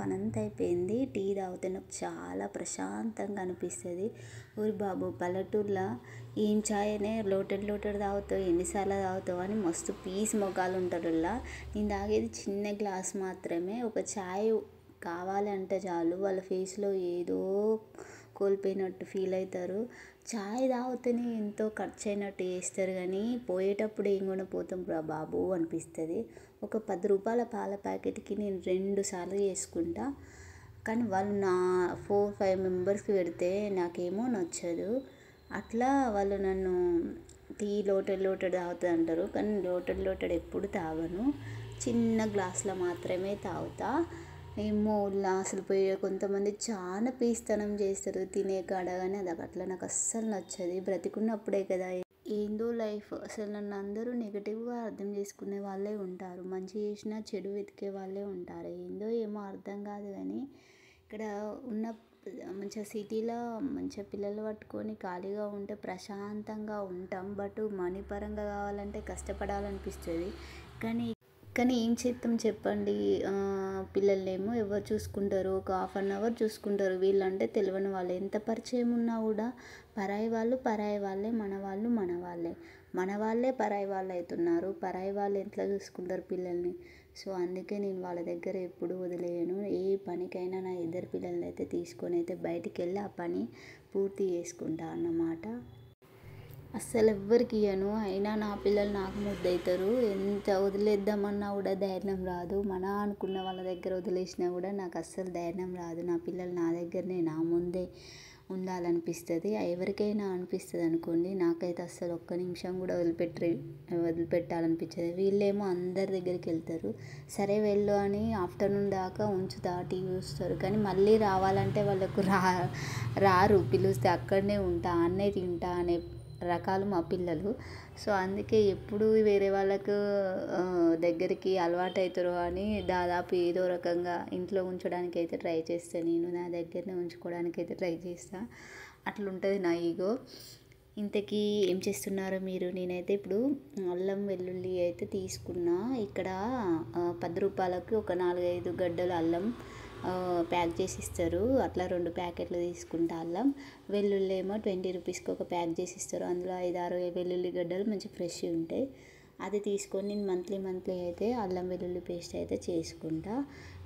పనంతా అయిపోయింది. టీ తాగితే నాకు చాలా ప్రశాంతంగా అనిపిస్తుంది. ఊరి బాబు పల్లెటూరులో ఏం ఛాయనే లోటెడ్ తాగుతావు, ఎన్నిసార్లు తాగుతావు అని మస్తు పీస్ మొగాలు ఉంటారు. నేను తాగేది చిన్న గ్లాస్ మాత్రమే. ఒక ఛాయ్ కావాలంటే చాలు వాళ్ళ ఫేస్లో ఏదో కోల్పోయినట్టు ఫీల్ అవుతారు. ఛాయ్ తాగితేనే ఎంతో ఖర్చు అయినట్టు చేస్తారు, కానీ పోయేటప్పుడు ఏం కొనపోతాం రా బాబు అనిపిస్తుంది. ఒక 10 రూపాయల పాల ప్యాకెట్కి నేను 2 సార్లు చేసుకుంటా. కానీ వాళ్ళు నా 4-5 మెంబర్స్కి పెడితే నాకేమో నచ్చదు. అట్లా వాళ్ళు నన్ను టీ లోటెడ్ తాగుతుంది అంటారు, కానీ లోటెడ్ ఎప్పుడు తాగను. చిన్న గ్లాసులో మాత్రమే తాగుతా. ఏమో అసలు పోయే కొంతమంది చాలా పీస్తనం చేస్తారు తినే కాడ, కానీ అది అట్లా నాకు అస్సలు నచ్చదు. బ్రతికున్నప్పుడే కదా ఏందో లైఫ్. అసలు నన్ను అందరూ నెగిటివ్గా అర్థం చేసుకునే వాళ్ళే ఉంటారు, మంచి చేసినా చెడు వెతికే వాళ్ళే ఉంటారు. ఏందో ఏమో అర్థం కాదు. కానీ ఇక్కడ ఉన్న మంచిగా సిటీలో మంచిగా పిల్లలు పట్టుకొని ఖాళీగా ఉంటే ప్రశాంతంగా ఉంటాం. బట్ మనీ పరంగా కావాలంటే కష్టపడాలనిపిస్తుంది. కానీ ఏం చేద్దాం చెప్పండి. పిల్లలేమో ఎవరు చూసుకుంటారు, ఒక 1/2 అవర్ చూసుకుంటారు. వీళ్ళంటే తెలియని వాళ్ళు, ఎంత పరిచయం ఉన్నా కూడా పరాయి వాళ్ళే, మన వాళ్ళే పరాయి వాళ్ళు అవుతున్నారు. పరాయి వాళ్ళు ఎట్లా చూసుకుంటారు పిల్లల్ని. సో అందుకే నేను వాళ్ళ దగ్గర ఎప్పుడు వదిలేయను. ఏ పనికైనా నా 2 పిల్లల్ని అయితే తీసుకొని అయితే బయటికి వెళ్ళి ఆ పని పూర్తి చేసుకుంటా అన్నమాట. అస్సలు ఎవ్వరికి ఇయ్యను. అయినా నా పిల్లలు నాకు ముద్దవుతారు. ఎంత వదిలేద్దామన్నా కూడా ధైర్యం రాదు. అనుకున్న వాళ్ళ దగ్గర వదిలేసినా కూడా నాకు అస్సలు ధైర్యం రాదు. నా పిల్లలు నా దగ్గరనే, నా ముందే ఉండాలనిపిస్తుంది. ఎవరికైనా అనిపిస్తుంది అనుకోండి, నాకైతే అస్సలు ఒక్క నిమిషం కూడా వదిలిపెట్టాలనిపించదు. వీళ్ళేమో అందరి దగ్గరికి వెళ్తారు. సరే వెళ్ళు అని ఆఫ్టర్నూన్ దాకా ఉంచుతా, టీవీ చూస్తారు. కానీ మళ్ళీ రావాలంటే వాళ్ళకు రారు. పిలిస్తే అక్కడనే ఉంటా, అన్నే తింటా అనే రకాలు మా పిల్లలు. సో అందుకే ఎప్పుడు వేరే వాళ్ళకు దగ్గరికి అలవాటు అవుతారో అని దాదాపు ఏదో రకంగా ఇంట్లో ఉంచడానికి అయితే ట్రై చేస్తాను. నేను నా దగ్గరనే ఉంచుకోవడానికి అయితే ట్రై చేస్తాను. అట్లుంటుంది నా ఈగో. ఇంతకీ ఏం చేస్తున్నారో మీరు? నేనైతే ఇప్పుడు అల్లం వెల్లుల్లి అయితే తీసుకున్నా. ఇక్కడ 10 రూపాయలకి ఒక 4-5 గడ్డలు అల్లం ప్యాక్ చేసి ఇస్తారు. అట్లా 2 ప్యాకెట్లు తీసుకుంటా. అల్లం వెల్లుల్లి ఏమో 20 రూపీస్కి ఒక ప్యాక్ చేసి ఇస్తారు. అందులో 5-6 వెల్లుల్లి గడ్డలు మంచి ఫ్రెష్ ఉంటాయి. అది తీసుకొని నేను మంత్లీ అయితే అల్లం వెల్లుల్లి పేస్ట్ అయితే చేసుకుంటా.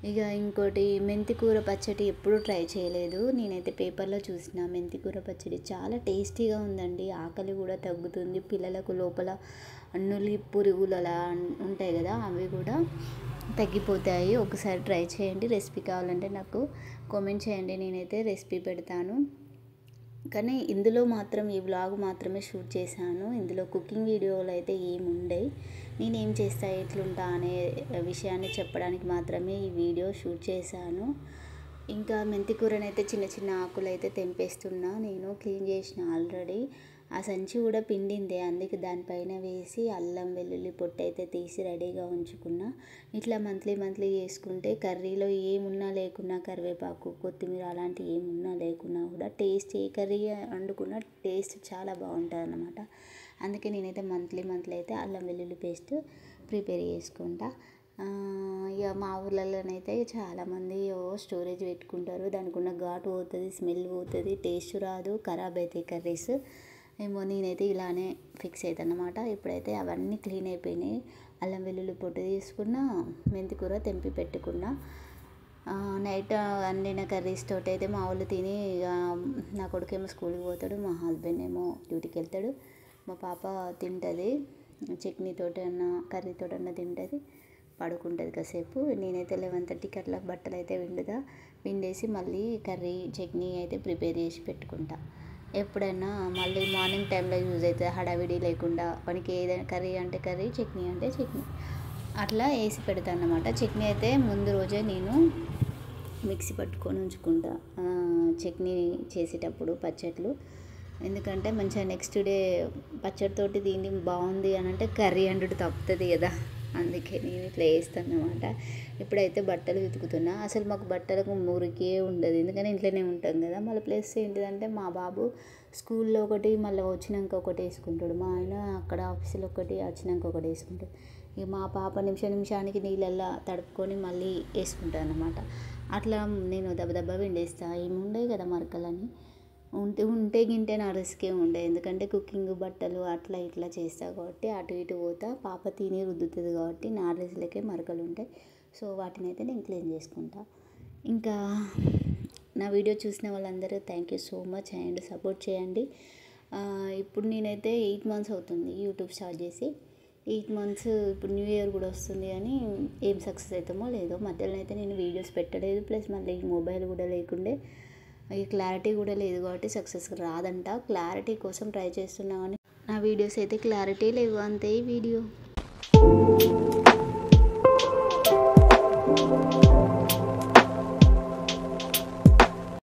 ఇక ఇంకోటి మెంతికూర పచ్చడి ఎప్పుడూ ట్రై చేయలేదు. నేనైతే పేపర్లో చూసిన మెంతికూర పచ్చడి చాలా టేస్టీగా ఉందండి. ఆకలి కూడా తగ్గుతుంది. పిల్లలకు లోపల నులి పురుగులు అలా ఉంటాయి కదా, అవి కూడా తగ్గిపోతాయి. ఒకసారి ట్రై చేయండి. రెసిపీ కావాలంటే నాకు కామెంట్ చేయండి, నేనైతే రెసిపీ పెడతాను. కానీ ఇందులో మాత్రం ఈ వ్లాగ్ మాత్రమే షూట్ చేశాను. ఇందులో కుకింగ్ వీడియోలు అయితే ఏమి ఉండవు. నేనేం చేస్తా, ఎట్లుంటా అనే విషయాన్ని చెప్పడానికి మాత్రమే ఈ వీడియో షూట్ చేశాను. ఇంకా మెంతికూరనైతే చిన్న ఆకులు అయితే తెంపేస్తున్నా. నేను క్లీన్ చేసిన ఆల్రెడీ. ఆ సంచి కూడా పిండిందే, అందుకే దానిపైన వేసి అల్లం వెల్లుల్లి పొట్టు అయితే తీసి రెడీగా ఉంచుకున్నా. ఇట్లా మంత్లీ చేసుకుంటే కర్రీలో ఏమున్నా లేకున్నా, కరివేపాకు కొత్తిమీర అలాంటివి ఏమున్నా లేకున్నా కూడా టేస్ట్, ఏ కర్రీ వండుకున్నా టేస్ట్ చాలా బాగుంటుంది అన్నమాట. అందుకే నేనైతే మంత్లీ అయితే అల్లం వెల్లుల్లి పేస్ట్ ప్రిపేర్ చేసుకుంటా. ఇక మా ఊర్లలోనైతే చాలామంది స్టోరేజ్ పెట్టుకుంటారు. దానికి ఉన్న ఘాటు పోతుంది, స్మెల్ పోతుంది, టేస్ట్ రాదు, ఖరాబ్ అవుతాయి కర్రీస్. ఏమో నేనైతే ఇలానే ఫిక్స్ అవుతాను అన్నమాట. ఇప్పుడైతే అవన్నీ క్లీన్ అయిపోయినాయి. అల్లం వెల్లుల్లి పొట్టు తీసుకున్నా, మెంతికూర తెంపి పెట్టుకున్నా. నైట్ వండిన కర్రీస్ తోటి అయితే మా వాళ్ళు తిని, నా కొడుకేమో స్కూల్కి పోతాడు, మా హస్బెండ్ ఏమో డ్యూటీకి వెళ్తాడు. మా పాప తింటుంది, చట్నీతోటి అన్న కర్రీతోటి అన్న తింటుంది, పడుకుంటుంది కాసేపు. నేనైతే 11:30కి అట్లా బట్టలు అయితే పిండేసి మళ్ళీ కర్రీ చట్నీ అయితే ప్రిపేర్ చేసి పెట్టుకుంటా. ఎప్పుడైనా మళ్ళీ మార్నింగ్ టైంలో యూజ్ అవుతుంది, హడావిడి లేకుండా. మనకి ఏదైనా కర్రీ అంటే కర్రీ, చట్నీ అంటే చట్నీ, అట్లా వేసి పెడతాను అన్నమాట. చట్నీ అయితే ముందు రోజే నేను మిక్సీ పట్టుకొని ఉంచుకుంటా చట్నీ చేసేటప్పుడు, పచ్చట్లు. ఎందుకంటే మంచిగా నెక్స్ట్ డే పచ్చడితోటి దీన్ని బాగుంది అని అంటే కర్రీ అంటూ తప్పుతుంది కదా, అందుకే నేను ఇట్లా వేస్తాను అన్నమాట. ఇప్పుడైతే బట్టలు ఉతుకుతున్నా. అసలు మాకు బట్టలకు మురికే ఉండదు, ఎందుకంటే ఇంట్లోనే ఉంటాం కదా. మళ్ళీ ప్లస్ ఏంటిదంటే మా బాబు స్కూల్లో ఒకటి మళ్ళీ వచ్చినాక ఒకటి వేసుకుంటాడు. మా ఆయన అక్కడ ఆఫీసులో ఒకటి వచ్చినాక ఒకటి వేసుకుంటాడు. ఇక మా పాప నిమిషానికి నీళ్ళల్లో తడుపుకొని మళ్ళీ వేసుకుంటాను అన్నమాట. అట్లా నేను దెబ్బ దెబ్బ పిండేస్తా. ఏముండే కదా మరకలని ఉంటే గింటే నా రిస్కే ఉండే, ఎందుకంటే కుకింగ్ బట్టలు అట్లా ఇట్లా చేస్తా కాబట్టి అటు ఇటు పోతా. పాప తిని రుద్దుతుంది కాబట్టి నా డ్రెస్లకే మరకలు ఉంటాయి. సో వాటిని అయితే నేను క్లీన్ చేసుకుంటా. ఇంకా నా వీడియో చూసిన వాళ్ళందరూ thank you so much and support చేయండి. ఇప్పుడు నేనైతే 8 months అవుతుంది యూట్యూబ్ స్టార్ట్ చేసి. 8 months ఇప్పుడు న్యూ ఇయర్ కూడా వస్తుంది కానీ ఏం సక్సెస్ అవుతామో లేదో. మధ్యలో అయితే నేను వీడియోస్ పెట్టలేదు, ప్లస్ మళ్ళీ మొబైల్ కూడా లేకుండే, ఈ క్లారిటీ కూడా లేదు కాబట్టి సక్సెస్ రాదంట. క్లారిటీ కోసం ట్రై చేస్తున్నా కానీ నా వీడియోస్ అయితే క్లారిటీ లేవు, అంతే ఈ వీడియో.